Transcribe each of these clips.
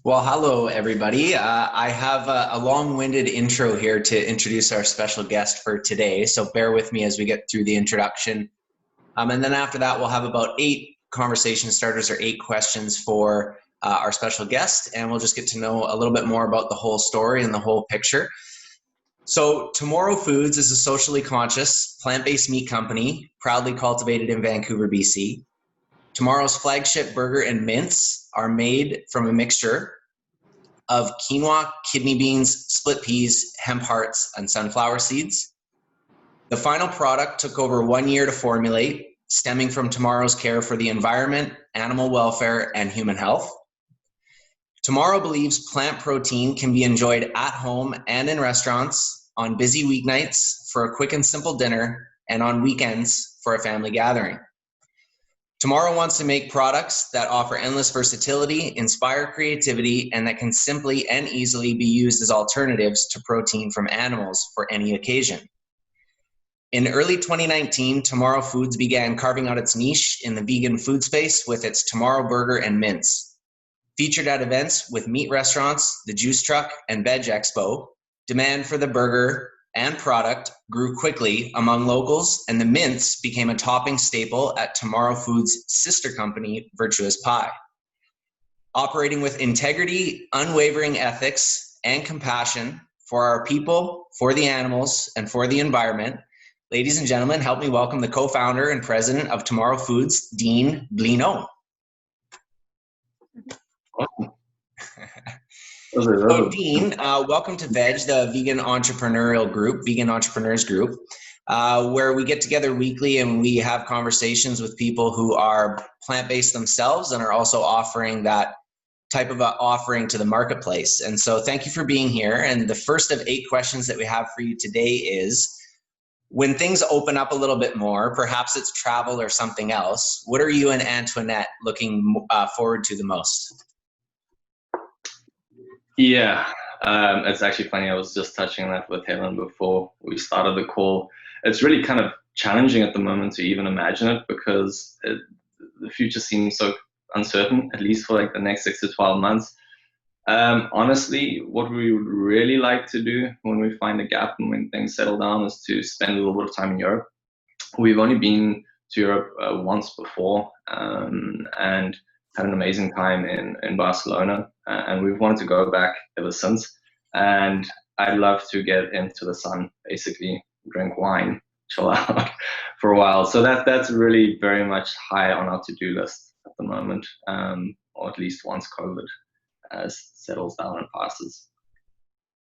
Well, hello, everybody. I have a long-winded intro here to introduce our special guest for today, so bear with me as we get through the introduction. And then after that, we'll have about 8 conversation starters or 8 questions for our special guest, and we'll just get to know a little bit more about the whole story and the whole picture. So TMRW Foods is a socially conscious, plant-based meat company, proudly cultivated in Vancouver, BC. TMRW's flagship burger and mince are made from a mixture of quinoa, kidney beans, split peas, hemp hearts, and sunflower seeds. The final product took over 1 year to formulate, stemming from TMRW's care for the environment, animal welfare, and human health. TMRW believes plant protein can be enjoyed at home and in restaurants, on busy weeknights for a quick and simple dinner, and on weekends for a family gathering. TMRW wants to make products that offer endless versatility, inspire creativity, and that can simply and easily be used as alternatives to protein from animals for any occasion. In early 2019, TMRW Foods began carving out its niche in the vegan food space with its TMRW Burger and Mince. Featured at events with meat restaurants, the Juice Truck, and Veg Expo, demand for the burger and product grew quickly among locals, and the mince became a topping staple at TMRW Foods' sister company, Virtuous Pie. Operating with integrity, unwavering ethics, and compassion for our people, for the animals, and for the environment, ladies and gentlemen, help me welcome the co-founder and president of TMRW Foods, Dean Blignaut. So Dean, welcome to Veg, the vegan entrepreneurial group, vegan entrepreneurs group, where we get together weekly and we have conversations with people who are plant-based themselves and are also offering that type of offering to the marketplace. And so thank you for being here. And the first of 8 questions that we have for you today is, when things open up a little bit more, perhaps it's travel or something else, what are you and Antoinette looking forward to the most? Yeah, it's actually funny. I was just touching on that with Helen before we started the call. It's really kind of challenging at the moment to even imagine it because the future seems so uncertain, at least for like the next 6 to 12 months. Honestly, what we would really like to do when we find a gap and when things settle down is to spend a little bit of time in Europe. We've only been to Europe once before, and had an amazing time in Barcelona, and we've wanted to go back ever since. And I'd love to get into the sun, basically drink wine, chill out for a while. So that's really very much high on our to-do list at the moment, or at least once COVID settles down and passes.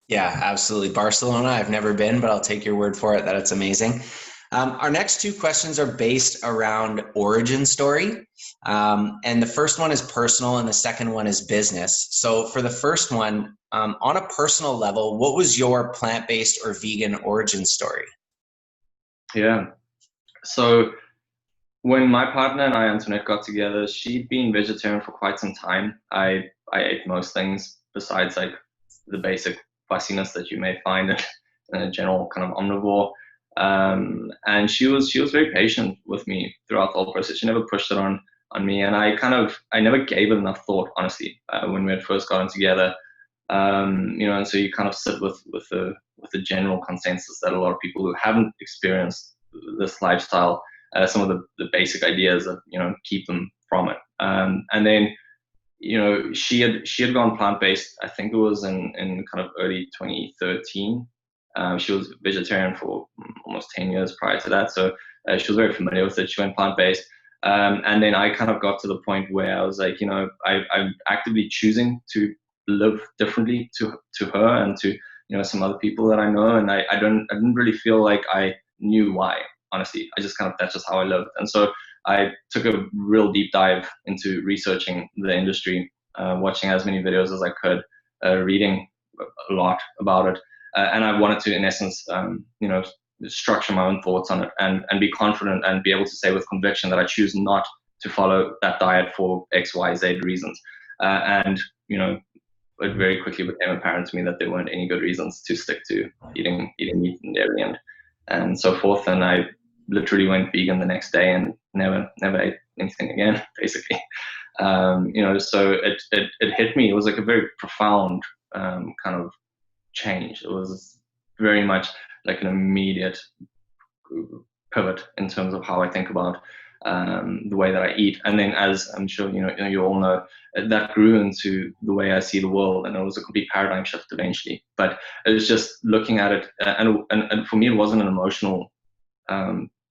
Yeah, absolutely. Barcelona, I've never been, but I'll take your word for it that it's amazing. Our next 2 questions are based around origin story. And the first one is personal and the second one is business. So for the first one, on a personal level, what was your plant-based or vegan origin story? Yeah. So when my partner and I, Antoinette, got together, she'd been vegetarian for quite some time. I ate most things besides like the basic fussiness that you may find in a general kind of omnivore. And she was very patient with me throughout the whole process. She never pushed it on me, and I never gave it enough thought, honestly, when we had first gotten together. And so you kind of sit with the general consensus that a lot of people who haven't experienced this lifestyle, some of the basic ideas that keep them from it. And then she had gone plant-based. I think it was in kind of early 2013. She was vegetarian for almost 10 years prior to that, so she was very familiar with it. She went plant-based, and then I kind of got to the point where I was like, I'm actively choosing to live differently to her and to some other people that I know, and I didn't really feel like I knew why. Honestly, that's just how I lived, and so I took a real deep dive into researching the industry, watching as many videos as I could, reading a lot about it. And I wanted to, in essence, structure my own thoughts on it and be confident and be able to say with conviction that I choose not to follow that diet for X, Y, Z reasons. And it very quickly became apparent to me that there weren't any good reasons to stick to eating meat and dairy and so forth. And I literally went vegan the next day and never ate anything again, basically. So it hit me. It was like a very profound kind of change. It was very much like an immediate pivot in terms of how I think about the way that I eat. And then, as I'm sure you all know, that grew into the way I see the world, and it was a complete paradigm shift eventually. But it was just looking at it, and for me, it wasn't an emotional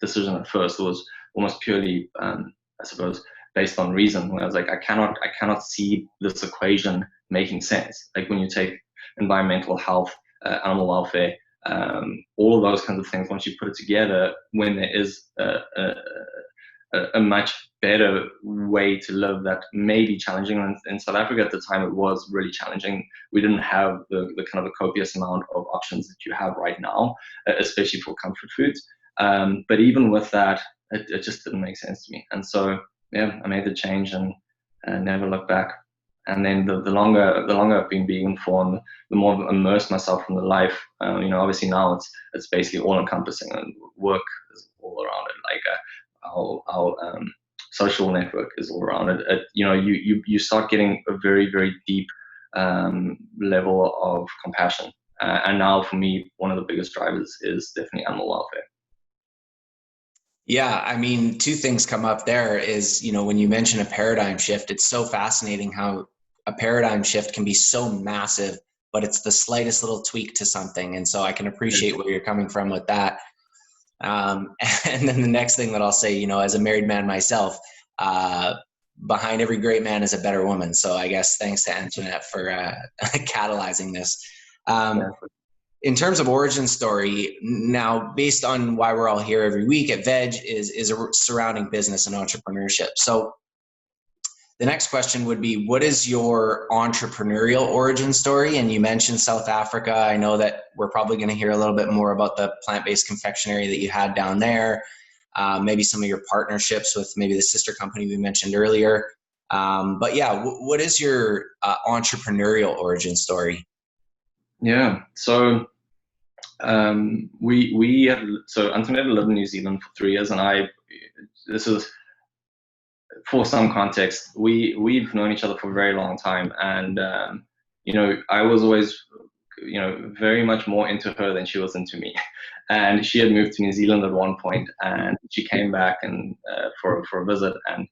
decision at first. It was almost purely, I suppose, based on reason. Where I was like, I cannot see this equation making sense. Like when you take environmental health, animal welfare, all of those kinds of things, once you put it together, when there is a much better way to live that may be challenging. And in South Africa at the time, it was really challenging. We didn't have the kind of a copious amount of options that you have right now, especially for comfort foods. But even with that, it just didn't make sense to me. And so, yeah, I made the change and never looked back. And then the longer I've been vegan for, the more I've immersed myself in the life. Obviously now it's basically all encompassing, and work is all around it. Like our social network is all around it. You start getting a very, very deep level of compassion. And now for me, one of the biggest drivers is definitely animal welfare. Yeah, I mean, two things come up there is, when you mention a paradigm shift, it's so fascinating how a paradigm shift can be so massive, but it's the slightest little tweak to something. And so I can appreciate where you're coming from with that. And then the next thing that I'll say, as a married man myself, behind every great man is a better woman. So I guess thanks to Antoinette for catalyzing this. In terms of origin story, now based on why we're all here every week at Veg is a surrounding business and entrepreneurship. So the next question would be, what is your entrepreneurial origin story? And you mentioned South Africa. I know that we're probably going to hear a little bit more about the plant-based confectionery that you had down there, maybe some of your partnerships with maybe the sister company we mentioned earlier. But yeah, what is your entrepreneurial origin story? Yeah, so Antoinette lived in New Zealand for 3 years, and this is, for some context, we've known each other for a very long time, and I was always very much more into her than she was into me. And she had moved to New Zealand at one point, and she came back and for a visit, and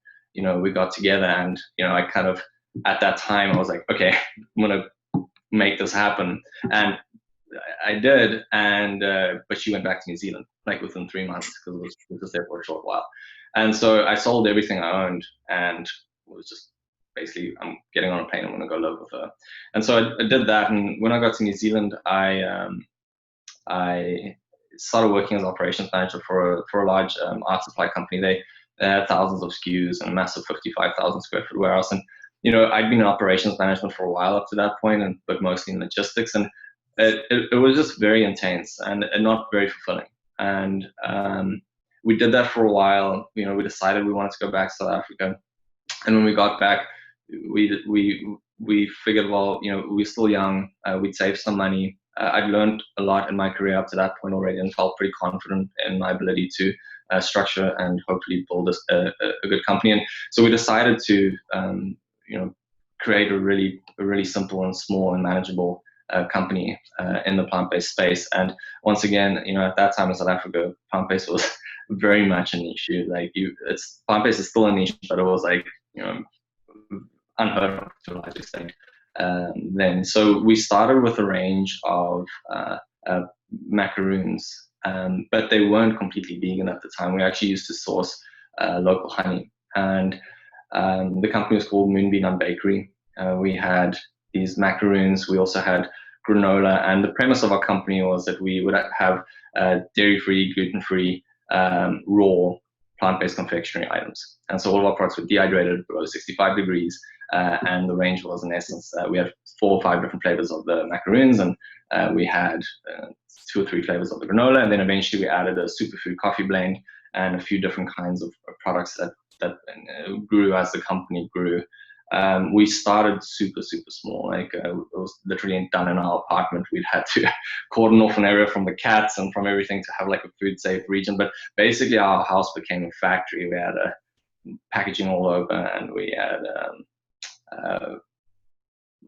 we got together, and I kind of, at that time I was like, okay, I'm gonna make this happen, and I did, and but she went back to New Zealand like within 3 months because it was there for a short while. And so I sold everything I owned, and was just basically, I'm getting on a plane, I'm going to go live with her. And so I did that, and when I got to New Zealand, I started working as operations manager for a large art supply company. They had thousands of SKUs and a massive 55,000 square foot warehouse. And I'd been in operations management for a while up to that point, but mostly in logistics, and it was just very intense and not very fulfilling. And we did that for a while. We decided we wanted to go back to South Africa, and when we got back, we figured, well, we're still young, we'd save some money. I'd learned a lot in my career up to that point already, and felt pretty confident in my ability to structure and hopefully build a good company. And so we decided to create a really simple and small and manageable company in the plant-based space. And once again, at that time in South Africa, plant-based was very much a niche. Plant-based is still a niche, but it was like unheard of to a large extent then. So we started with a range of macaroons, but they weren't completely vegan at the time. We actually used to source local honey, and the company was called Moonbeam and Bakery. We had these macaroons. We also had granola, and the premise of our company was that we would have dairy-free, gluten-free, raw, plant-based confectionery items. And so all of our products were dehydrated below 65 degrees, and the range was, in essence, we had 4 or 5 different flavors of the macaroons, and we had 2 or 3 flavors of the granola, and then eventually we added a superfood coffee blend and a few different kinds of products that grew as the company grew. We started super, super small. Like it was literally done in our apartment. We'd had to cordon off an area from the cats and from everything to have like a food safe region. But basically our house became a factory. We had packaging all over, and we had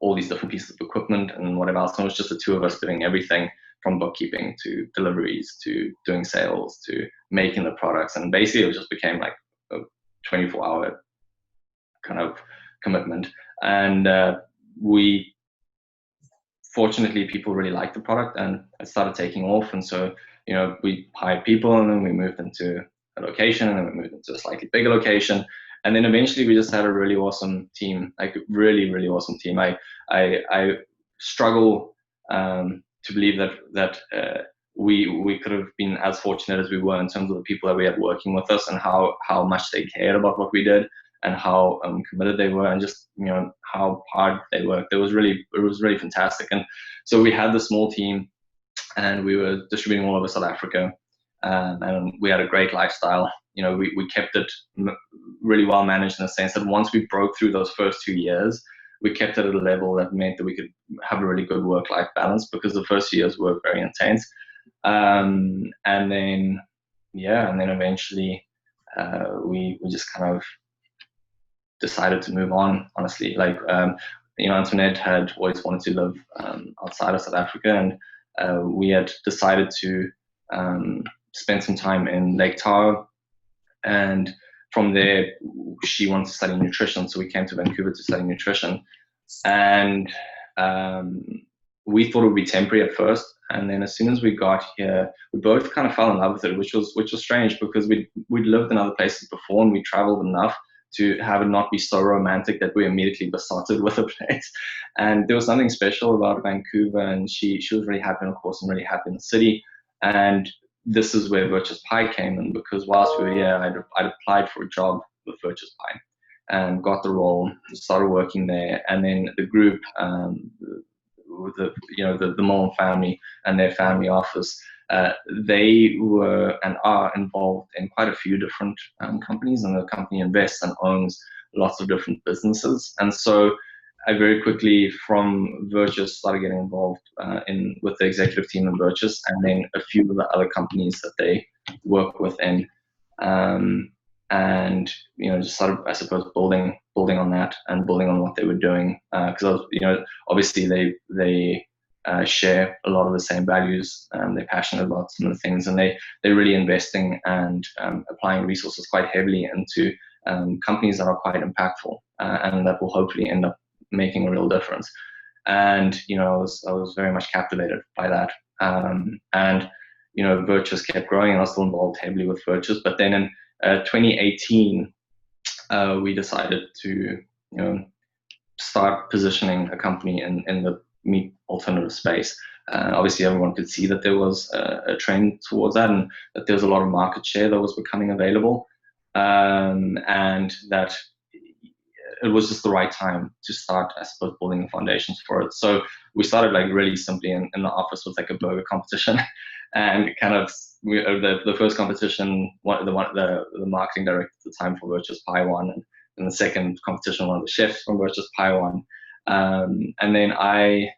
all these different pieces of equipment and whatever else. And it was just the two of us doing everything from bookkeeping to deliveries to doing sales to making the products. And basically it just became like a 24-hour kind of commitment. And we, fortunately, people really liked the product and it started taking off. And so, you know, we hired people, and then we moved into a location, and then we moved into a slightly bigger location. And then eventually we just had a really awesome team, like really, really awesome team. I struggle to believe that we could have been as fortunate as we were in terms of the people that we had working with us, and how much they cared about what we did, and how committed they were, and just, you know, how hard they worked. It was really fantastic. And so we had the small team, and we were distributing all over South Africa, and we had a great lifestyle. You know, we kept it really well managed, in the sense that once we broke through those first 2 years, we kept it at a level that meant that we could have a really good work-life balance, because the first years were very intense. And then eventually we just kind of decided to move on, honestly. Like, you know, Antoinette had always wanted to live outside of South Africa, and we had decided to spend some time in Lake Tahoe, and from there she wanted to study nutrition, so we came to Vancouver to study nutrition. And we thought it would be temporary at first, and then as soon as we got here, we both kind of fell in love with it, which was strange, because we'd lived in other places before, and we traveled enough to have it not be so romantic that we immediately besotted with the place. And there was something special about Vancouver, and she was really happy, and of course I'm really happy in the city. And this is where Virtuous Pie came in, because whilst we were here, I'd applied for a job with Virtuous Pie and got the role, started working there. And then the group, the Mullen family and their family office, they were and are involved in quite a few different companies, and the company invests and owns lots of different businesses. And so I very quickly, from Virtuous, started getting involved with the executive team in Virtuous, and then a few of the other companies that they work within. And, you know, just started, I suppose, building on that and building on what they were doing. Because, you know, obviously they share a lot of the same values, and they're passionate about some of the things, and they're really investing and applying resources quite heavily into companies that are quite impactful, and that will hopefully end up making a real difference. And, you know, I was very much captivated by that. And, you know, Virtuous kept growing, and I was still involved heavily with Virtuous. But then in 2018, we decided to, you know, start positioning a company in the meat alternative space. Obviously, everyone could see that there was a trend towards that, and that there was a lot of market share that was becoming available, and that it was just the right time to start, I suppose, building the foundations for it. So we started like really simply in the office with like a burger competition, and kind of the first competition, the marketing director at the time for Virtuous Pie won, and the second competition, one of the chefs from Virtuous Pie won. And then I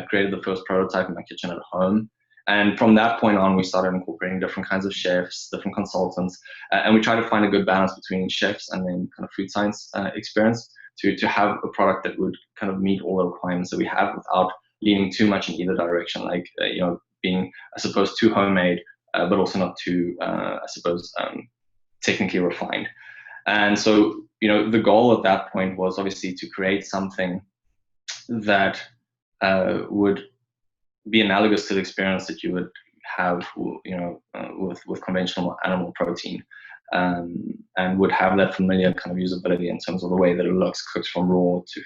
created the first prototype in my kitchen at home. And from that point on, we started incorporating different kinds of chefs, different consultants, and we tried to find a good balance between chefs and then kind of food science experience to have a product that would kind of meet all the requirements that we have without leaning too much in either direction, like, you know, being, I suppose, too homemade, but also not too, I suppose, technically refined. And so, you know, the goal at that point was obviously to create something that would be analogous to the experience that you would have, you know, with conventional animal protein, and would have that familiar kind of usability in terms of the way that it looks, cooked from raw to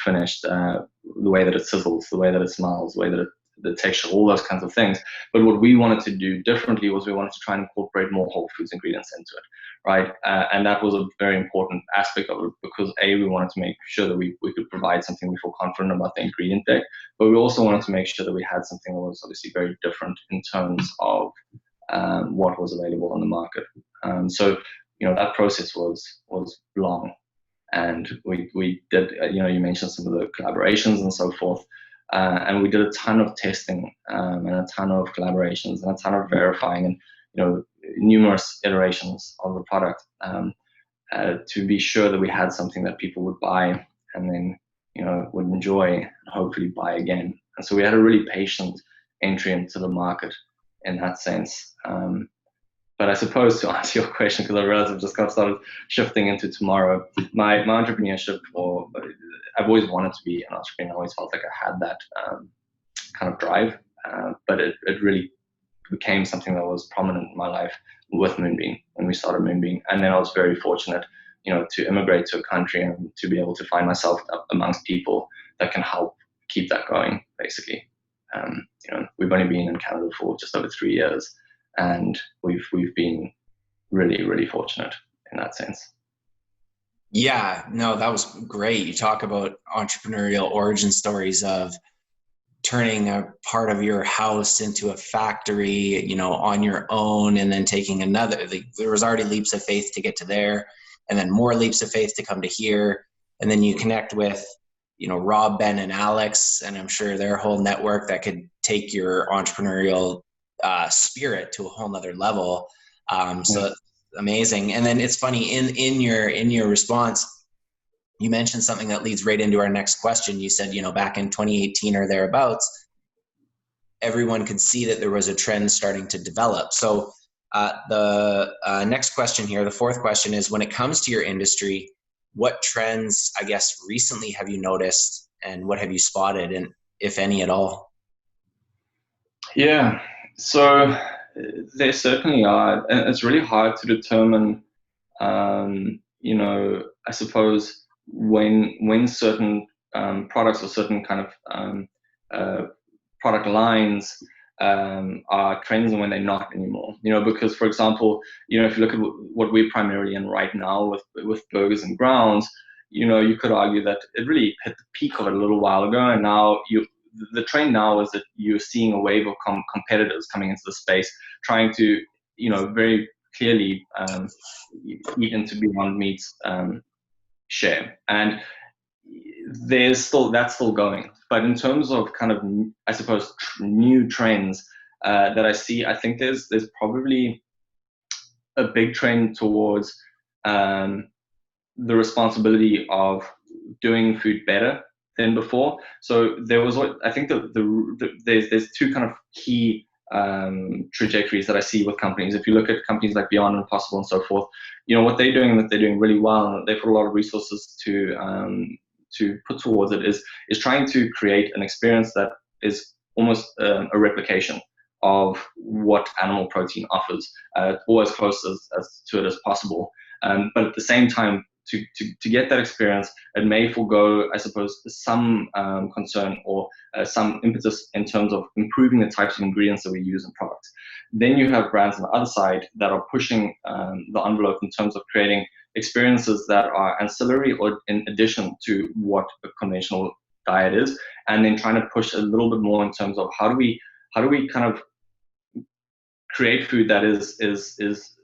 finished, the way that it sizzles, the way that it smells, the way that the texture, all those kinds of things. But what we wanted to do differently was we wanted to try and incorporate more whole foods ingredients into it, right? And that was a very important aspect of it, because we wanted to make sure that we could provide something we feel confident about the ingredient deck, but we also wanted to make sure that we had something that was obviously very different in terms of what was available on the market. So, you know, that process was long, and we did, you know, you mentioned some of the collaborations and so forth. And we did a ton of testing, and a ton of collaborations, and a ton of verifying, and, you know, numerous iterations of the product. to be sure that we had something that people would buy and then, would enjoy and hopefully buy again. And so we had a really patient entry into the market in that sense. But I suppose to answer your question, because I realize I've just got started shifting into tomorrow, my entrepreneurship, or I've always wanted to be an entrepreneur. I always felt like I had that kind of drive, but it really became something that was prominent in my life with Moonbeam when we started Moonbeam. And then I was very fortunate, to immigrate to a country and to be able to find myself amongst people that can help keep that going, basically. We've only been in Canada for just over 3 years, and we've been really, really fortunate in that sense. Yeah, no, that was great. You talk about entrepreneurial origin stories of turning a part of your house into a factory, on your own, and then taking another. There was already leaps of faith to get to there, and then more leaps of faith to come to here. And then you connect with, Rob, Ben, and Alex, and I'm sure their whole network that could take your entrepreneurial spirit to a whole nother level. So that's amazing. And then it's funny, in your response, you mentioned something that leads right into our next question. You said, back in 2018 or thereabouts, everyone could see that there was a trend starting to develop. So the next question here, the fourth question, is when it comes to your industry, what trends, I guess, recently have you noticed, and what have you spotted, and if any at all? Yeah, so there certainly are, and it's really hard to determine, I suppose, when certain products or certain kind of product lines are trends and when they're not anymore. Because, for example, if you look at what we're primarily in right now with burgers and grounds, you could argue that it really hit the peak of it a little while ago, and now the trend now is that you're seeing a wave of competitors coming into the space, trying to, very clearly eat into Beyond Meat's share. And that's still going. But in terms of kind of, I suppose, new trends that I see, I think there's probably a big trend towards the responsibility of doing food better than before. So there was I think there's two kind of key trajectories that I see with companies. If you look at companies like Beyond Impossible and so forth, what they're doing, that they're doing really well, and they put a lot of resources to put towards it, is trying to create an experience that is almost a replication of what animal protein offers, or as close as to it as possible. But at the same time, to get that experience, it may forego, I suppose, some concern or some impetus in terms of improving the types of ingredients that we use in products. Then you have brands on the other side that are pushing the envelope in terms of creating experiences that are ancillary or in addition to what a conventional diet is, and then trying to push a little bit more in terms of how do we kind of create food that is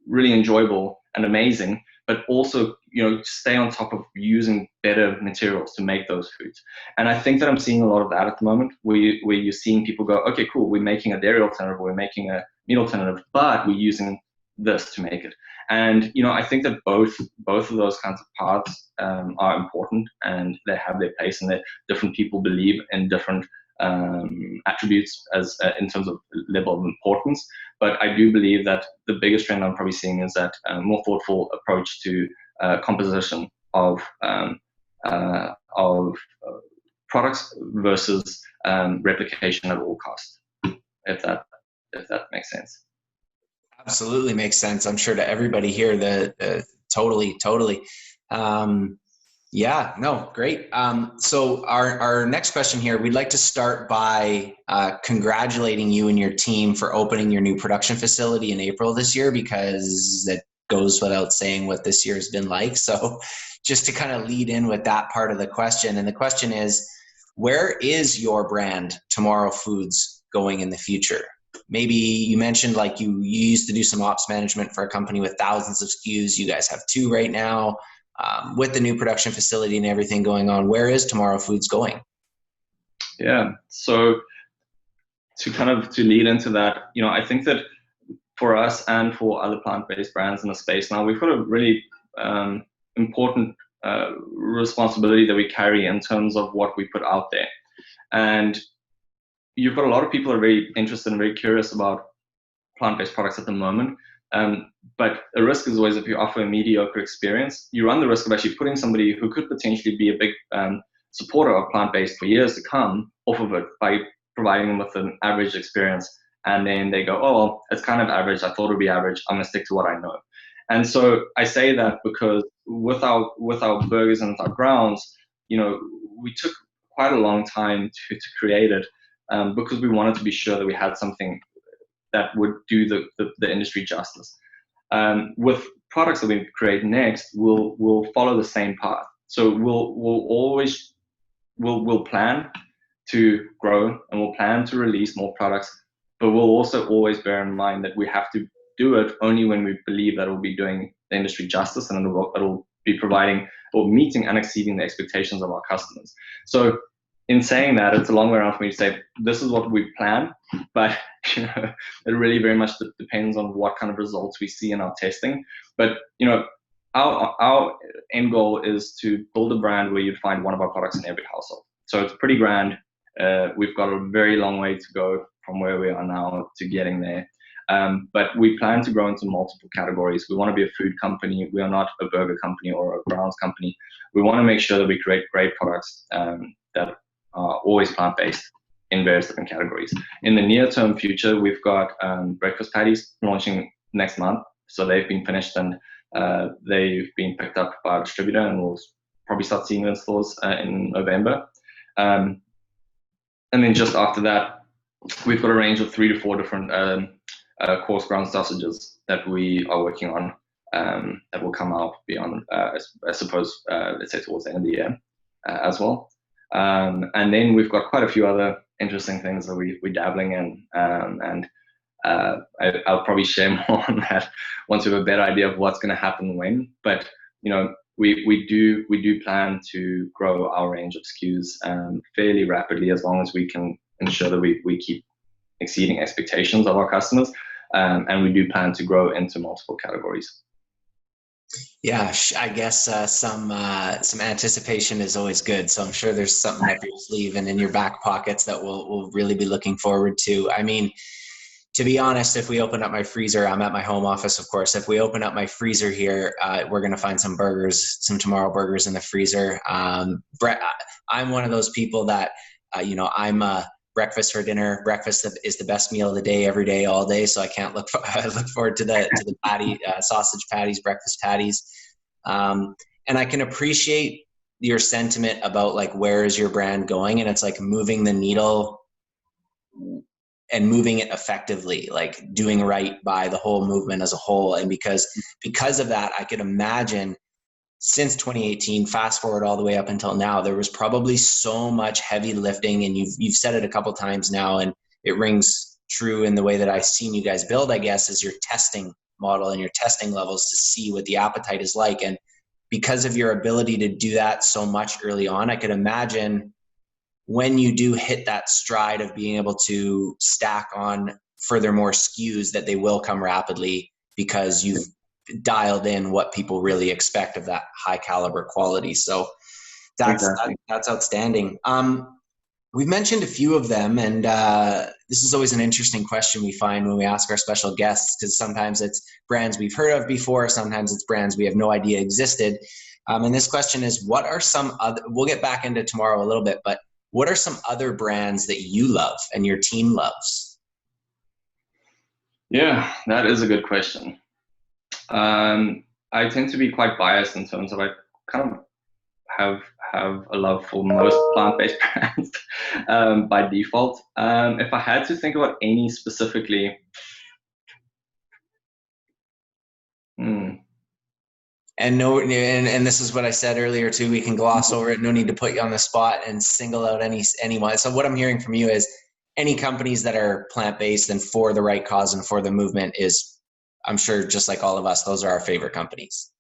really enjoyable and amazing, but also stay on top of using better materials to make those foods. And I think that I'm seeing a lot of that at the moment, where you're seeing people go, okay, cool, we're making a dairy alternative, we're making a meat alternative, but we're using this to make it. And I think that both of those kinds of paths are important, and they have their place, and that different people believe in different attributes as in terms of level of importance. But I do believe that the biggest trend I'm probably seeing is that more thoughtful approach to composition of products versus replication at all costs. If that makes sense. Absolutely makes sense. I'm sure to everybody here totally. Yeah, no, great. So our next question here, we'd like to start by congratulating you and your team for opening your new production facility in April this year, because it goes without saying what this year has been like. So just to kind of lead in with that part of the question, and the question is, where is your brand, Tomorrow Foods, going in the future? Maybe you mentioned like you used to do some ops management for a company with thousands of SKUs. You guys have 2 right now. With the new production facility and everything going on, where is Tomorrow Foods going? Yeah, so to lead into that, I think that for us and for other plant-based brands in the space now, we've got a really important responsibility that we carry in terms of what we put out there. And you've got a lot of people who are very interested and very curious about plant-based products at the moment. But the risk is always, if you offer a mediocre experience, you run the risk of actually putting somebody who could potentially be a big supporter of plant-based for years to come off of it by providing them with an average experience. And then they go, oh, well, it's kind of average. I thought it would be average. I'm going to stick to what I know. And so I say that because with our burgers and with our grounds, we took quite a long time to create it because we wanted to be sure that we had something that would do the industry justice. With products that we create next, we'll follow the same path. So we'll plan to grow and we'll plan to release more products, but we'll also always bear in mind that we have to do it only when we believe that it'll be doing the industry justice and it'll be providing or meeting and exceeding the expectations of our customers. So in saying that, it's a long way around for me to say this is what we plan, but it really very much depends on what kind of results we see in our testing. But our end goal is to build a brand where you'd find one of our products in every household. So it's pretty grand. We've got a very long way to go from where we are now to getting there. But we plan to grow into multiple categories. We want to be a food company. We are not a burger company or a grounds company. We want to make sure that we create great products that are always plant-based in various different categories. In the near-term future, we've got breakfast patties launching next month. So they've been finished and they've been picked up by a distributor, and we'll probably start seeing them in stores in November. And then just after that, we've got a range of 3 to 4 different coarse ground sausages that we are working on that will come out beyond, I suppose, let's say towards the end of the year as well. And then we've got quite a few other interesting things that we're dabbling in, and I'll probably share more on that once we have a better idea of what's going to happen when. But we do plan to grow our range of SKUs fairly rapidly, as long as we can ensure that we keep exceeding expectations of our customers, and we do plan to grow into multiple categories. Yeah, I guess some anticipation is always good. So I'm sure there's something up your sleeve and in your back pockets that we'll really be looking forward to. I mean, to be honest, if we open up my freezer, I'm at my home office, of course. If we open up my freezer here, we're going to find some burgers, some Tomorrow burgers in the freezer. Brett, I'm one of those people that, I'm breakfast for dinner. Breakfast is the best meal of the day, every day, all day. So I can't look forward to the patty, sausage patties, breakfast patties. And I can appreciate your sentiment about like, where is your brand going? And it's like moving the needle and moving it effectively, like doing right by the whole movement as a whole. And because of that, I could imagine since 2018, fast forward all the way up until now, there was probably so much heavy lifting, and you've said it a couple times now, and it rings true in the way that I've seen you guys build, I guess, is your testing model and your testing levels to see what the appetite is like. And because of your ability to do that so much early on, I could imagine when you do hit that stride of being able to stack on furthermore SKUs, that they will come rapidly because you've dialed in what people really expect of that high caliber quality. So that's outstanding. We've mentioned a few of them, and this is always an interesting question we find when we ask our special guests, because sometimes it's brands we've heard of before, sometimes it's brands we have no idea existed. And this question is, what are some other, we'll get back into Tomorrow a little bit, but what are some other brands that you love and your team loves? Yeah, that is a good question. I tend to be quite biased in terms of I kind of have a love for most plant-based brands by default. If I had to think about any specifically, and this is what I said earlier too, we can gloss over it, no need to put you on the spot and single out anyone. So what I'm hearing from you is any companies that are plant-based and for the right cause and for the movement is, I'm sure, just like all of us, those are our favorite companies.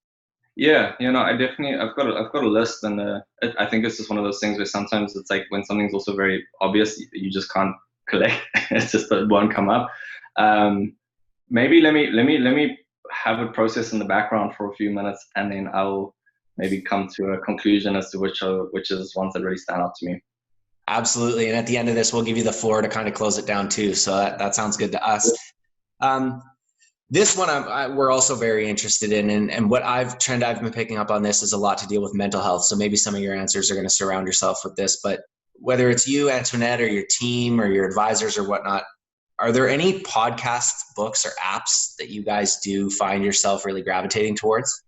Yeah, I've got a list, and I think it's just one of those things where sometimes it's like when something's also very obvious, you just can't collect. It's just that it won't come up. Maybe let me have it process in the background for a few minutes, and then I'll maybe come to a conclusion as to which is ones that really stand out to me. Absolutely. And at the end of this, we'll give you the floor to kind of close it down too. So that sounds good to us. This one we're also very interested in, and what I've been picking up on this is a lot to deal with mental health. So maybe some of your answers are going to surround yourself with this, but whether it's you, Antoinette, or your team or your advisors or whatnot, are there any podcasts, books, or apps that you guys do find yourself really gravitating towards?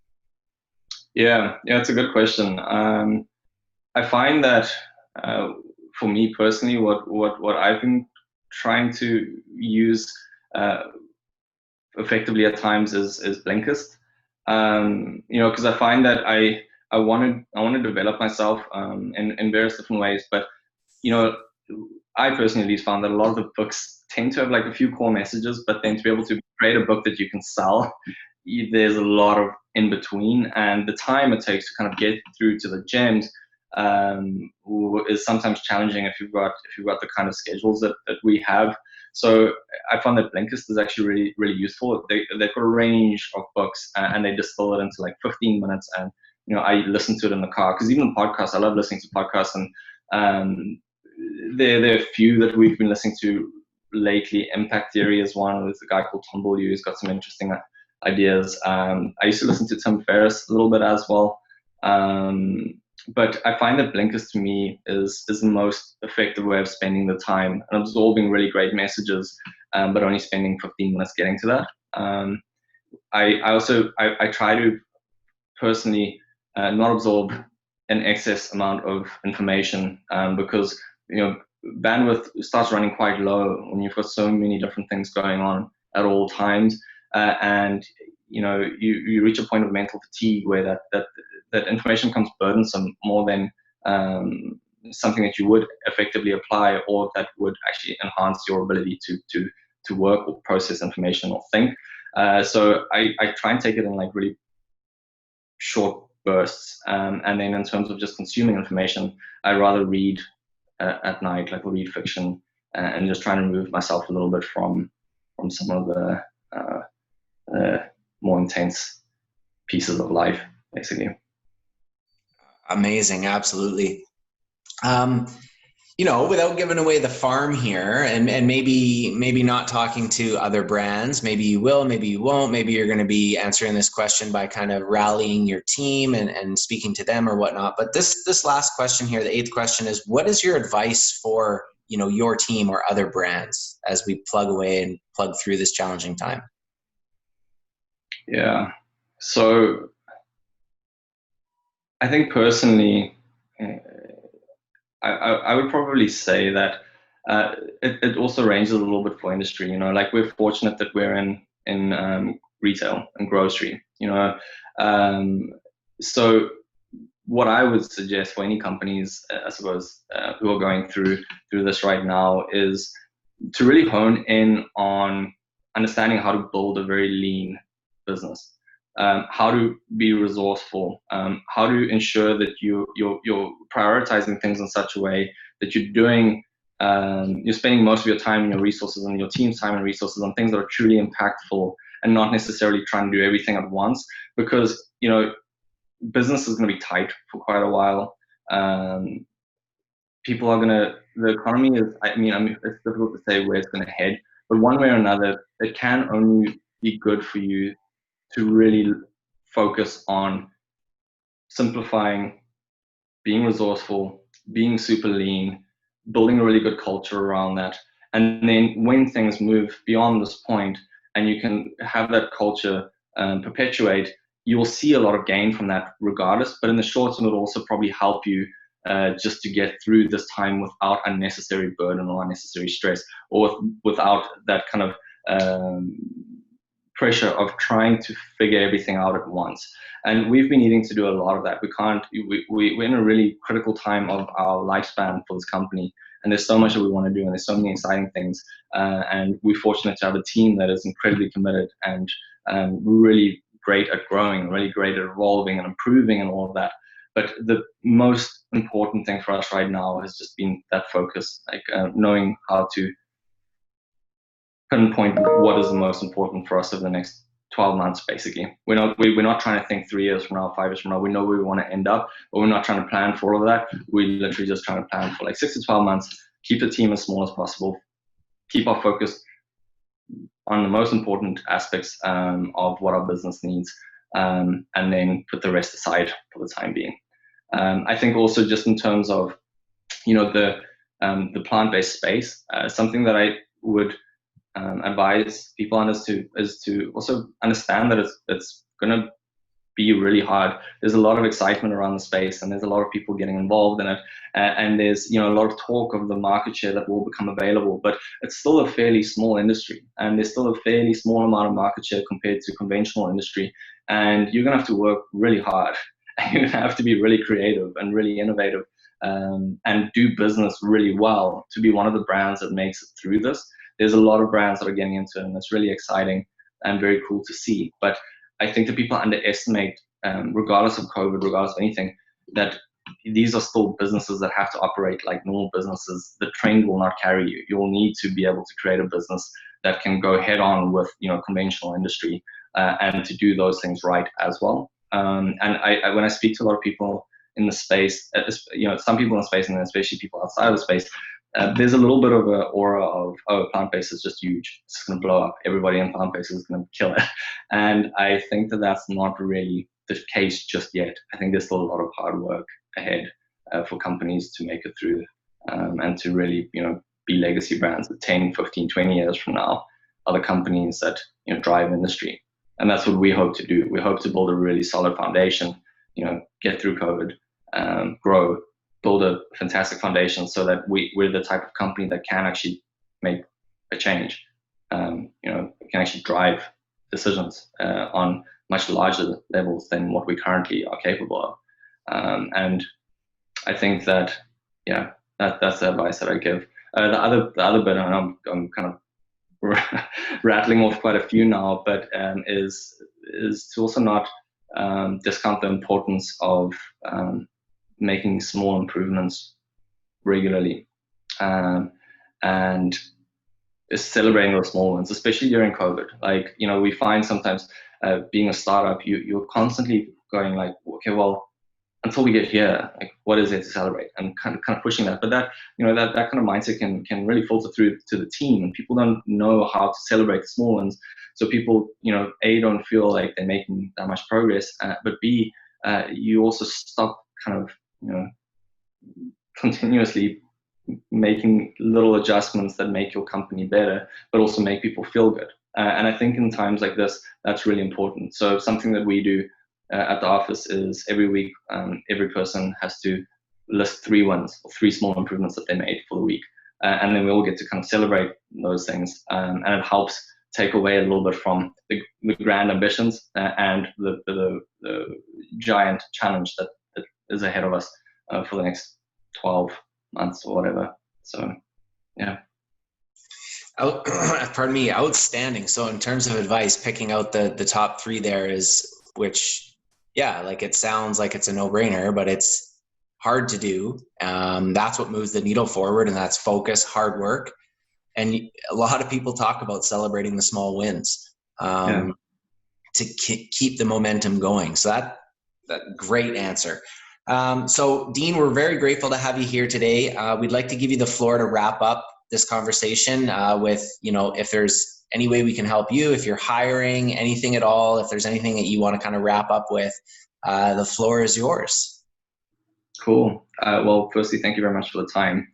Yeah, it's a good question. I find that for me personally, what I've been trying to use effectively at times is Blinkist. Because I find that I want to develop myself in various different ways, but I personally at least found that a lot of the books tend to have like a few core messages, but then to be able to create a book that you can sell, there's a lot of in between, and the time it takes to kind of get through to the gems is sometimes challenging if you've got the kind of schedules that we have. So I found that Blinkist is actually really, really useful. They've got a range of books and they distill it into like 15 minutes. And, I listen to it in the car, because even podcasts, I love listening to podcasts. And there are a few that we've been listening to lately. Impact Theory is one. There's a guy called Tom Bull who's got some interesting ideas. I used to listen to Tim Ferriss a little bit as well. But I find that Blinkist to me is the most effective way of spending the time and absorbing really great messages, but only spending 15 minutes getting to that. I try to personally not absorb an excess amount of information, because bandwidth starts running quite low when you've got so many different things going on at all times, and you reach a point of mental fatigue where that information becomes burdensome more than something that you would effectively apply or that would actually enhance your ability to work or process information or think. So I try and take it in like really short bursts, and then in terms of just consuming information, I rather read at night, like read fiction, and just try and remove myself a little bit from some of the more intense pieces of life, basically. Amazing. Absolutely. Without giving away the farm here, and maybe not talking to other brands, maybe you will, maybe you won't, maybe you're going to be answering this question by kind of rallying your team and speaking to them or whatnot. But this last question here, the 8th question, is what is your advice for, your team or other brands as we plug away and plug through this challenging time? Yeah. So I think personally, I would probably say that it also ranges a little bit for industry. Like we're fortunate that we're in retail and grocery. So what I would suggest for any companies, I suppose, who are going through this right now, is to really hone in on understanding how to build a very lean business. How to be resourceful, how to ensure that you're prioritizing things in such a way that you're spending most of your time and your resources and your team's time and resources on things that are truly impactful, and not necessarily trying to do everything at once, because business is going to be tight for quite a while. The economy is, it's difficult to say where it's going to head, but one way or another, it can only be good for you to really focus on simplifying, being resourceful, being super lean, building a really good culture around that. And then when things move beyond this point and you can have that culture perpetuate, you will see a lot of gain from that regardless. But in the short term, it'll also probably help you just to get through this time without unnecessary burden or unnecessary stress, or without that kind of pressure of trying to figure everything out at once. And we've been needing to do a lot of that. We're in a really critical time of our lifespan for this company, and there's so much that we want to do, and there's so many exciting things. And we're fortunate to have a team that is incredibly committed and really great at growing, really great at evolving and improving and all of that. But the most important thing for us right now has just been that focus, like knowing how to pinpoint what is the most important for us over the next 12 months basically. We're not trying to think 3 years from now, 5 years from now. We know where we want to end up, but we're not trying to plan for all of that. We're literally just trying to plan for like 6 to 12 months, keep the team as small as possible, keep our focus on the most important aspects of what our business needs, and then put the rest aside for the time being. I think also just in terms of, the plant-based space, something that I would advise people on is to also understand that it's going to be really hard. There's a lot of excitement around the space, and there's a lot of people getting involved in it, and there's a lot of talk of the market share that will become available, but it's still a fairly small industry, and there's still a fairly small amount of market share compared to conventional industry, and you're going to have to work really hard. You're going to have to be really creative and really innovative, and do business really well to be one of the brands that makes it through this. There's a lot of brands that are getting into it, and it's really exciting and very cool to see. But I think that people underestimate, regardless of COVID, regardless of anything, that these are still businesses that have to operate like normal businesses. The train will not carry you. You'll need to be able to create a business that can go head on with conventional industry, and to do those things right as well. And I when I speak to a lot of people in the space, some people in the space, and especially people outside of the space, there's a little bit of an aura of, oh, plant-based is just huge. It's going to blow up. Everybody in plant-based is going to kill it. And I think that that's not really the case just yet. I think there's still a lot of hard work ahead for companies to make it through, and to really, be legacy brands that 10, 15, 20 years from now are the companies that, drive industry. And that's what we hope to do. We hope to build a really solid foundation, get through COVID, grow, build a fantastic foundation so that we're the type of company that can actually make a change, can actually drive decisions on much larger levels than what we currently are capable of. And I think that, that's the advice that I give. The other bit, and I'm kind of rattling off quite a few now, but is to also not discount the importance of making small improvements regularly, and celebrating those small ones, especially during COVID. Like, we find sometimes being a startup, you're constantly going like, okay, well, until we get here, like, what is there to celebrate? And kind of pushing that. But that, that kind of mindset can really filter through to the team, and people don't know how to celebrate the small ones. So people, A, don't feel like they're making that much progress, but B, you also stop kind of, continuously making little adjustments that make your company better, but also make people feel good. And I think in times like this, that's really important. So something that we do at the office is every week, every person has to list 3 wins or 3 small improvements that they made for the week. And then we all get to kind of celebrate those things. And it helps take away a little bit from the grand ambitions and the giant challenge that is ahead of us for the next 12 months or whatever. So, yeah. Pardon me, outstanding. So in terms of advice, picking out the top 3 there is, which, like, it sounds like it's a no-brainer, but it's hard to do. That's what moves the needle forward, and that's focus, hard work. And a lot of people talk about celebrating the small wins to keep the momentum going. So that great answer. So Dean, we're very grateful to have you here today. We'd like to give you the floor to wrap up this conversation with, if there's any way we can help you, if you're hiring, anything at all, if there's anything that you want to kind of wrap up with, the floor is yours. Cool. Well, firstly, thank you very much for the time.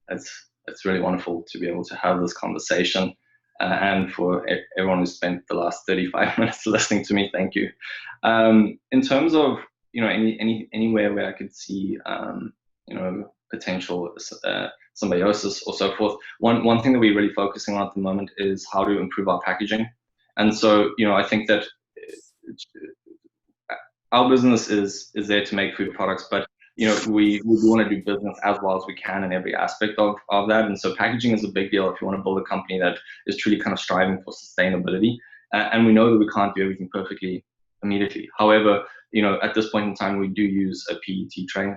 It's really wonderful to be able to have this conversation, and for everyone who spent the last 35 minutes listening to me, thank you. In terms of, anywhere where I could see, potential symbiosis or so forth, one thing that we're really focusing on at the moment is how to improve our packaging. And so, I think that our business is there to make food products, but we want to do business as well as we can in every aspect of that. And so packaging is a big deal if you want to build a company that is truly kind of striving for sustainability. And we know that we can't do everything perfectly immediately. However, at this point in time, we do use a PET tray,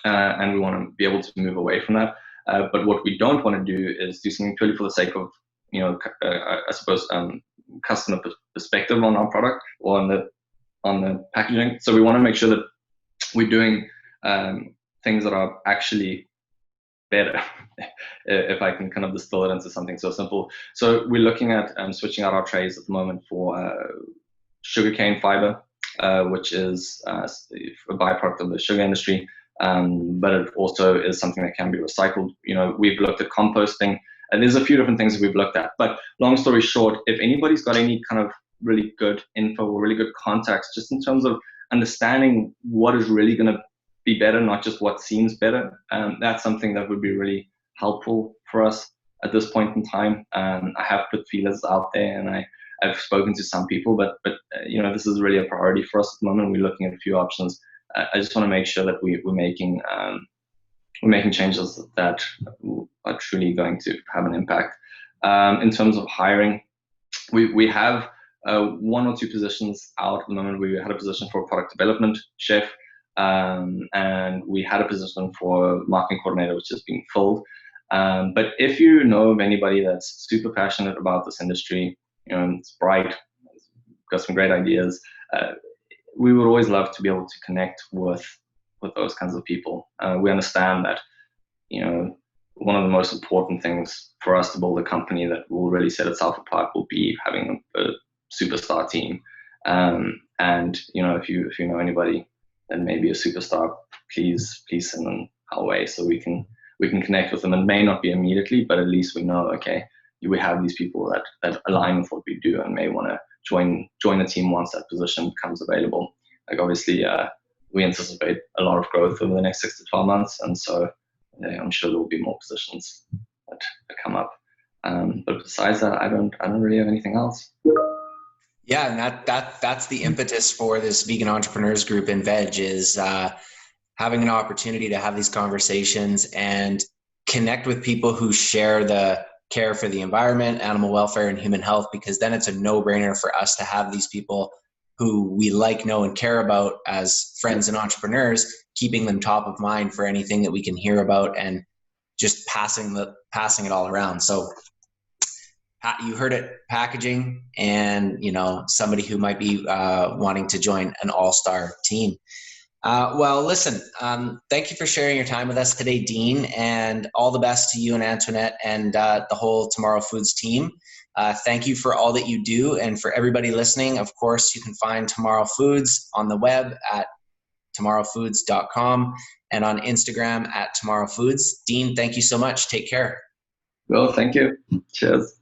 and we want to be able to move away from that. But what we don't want to do is do something purely for the sake of, I suppose, customer perspective on our product or on the packaging. So we want to make sure that we're doing things that are actually better, if I can kind of distill it into something so simple. So we're looking at switching out our trays at the moment for sugarcane fiber, which is a byproduct of the sugar industry, but it also is something that can be recycled. We've looked at composting, and there's a few different things that we've looked at. But long story short, if anybody's got any kind of really good info or really good contacts, just in terms of understanding what is really going to be better, not just what seems better, that's something that would be really helpful for us at this point in time. I have put feelers out there, and I've spoken to some people, but this is really a priority for us at the moment. We're looking at a few options. I just want to make sure that we're making changes that are truly going to have an impact. In terms of hiring, we have one or two positions out at the moment. We had a position for a product development chef, and we had a position for marketing coordinator, which is being filled. But if you know of anybody that's super passionate about this industry, it's bright, it's got some great ideas, we would always love to be able to connect with those kinds of people. We understand that, one of the most important things for us to build a company that will really set itself apart will be having a superstar team. And if you know anybody that may be a superstar, please send them our way so we can connect with them. It may not be immediately, but at least we know, okay, we have these people that align with what we do and may want to join the team once that position becomes available. Like, obviously, we anticipate a lot of growth over the next 6 to 12 months, and so I'm sure there will be more positions that come up. But besides that, I don't really have anything else. Yeah, and that's the impetus for this vegan entrepreneurs group in Veg, is having an opportunity to have these conversations and connect with people who share the care for the environment, animal welfare, and human health, because then it's a no-brainer for us to have these people who we like, know, and care about as friends and entrepreneurs, keeping them top of mind for anything that we can hear about and just passing it all around. So you heard it, packaging, and somebody who might be wanting to join an all-star team. Well, listen, thank you for sharing your time with us today, Dean, and all the best to you and Antoinette and the whole Tomorrow Foods team. Thank you for all that you do. And for everybody listening, of course, you can find Tomorrow Foods on the web at tomorrowfoods.com and on Instagram at Tomorrow Foods. Dean, thank you so much. Take care. Well, thank you. Cheers.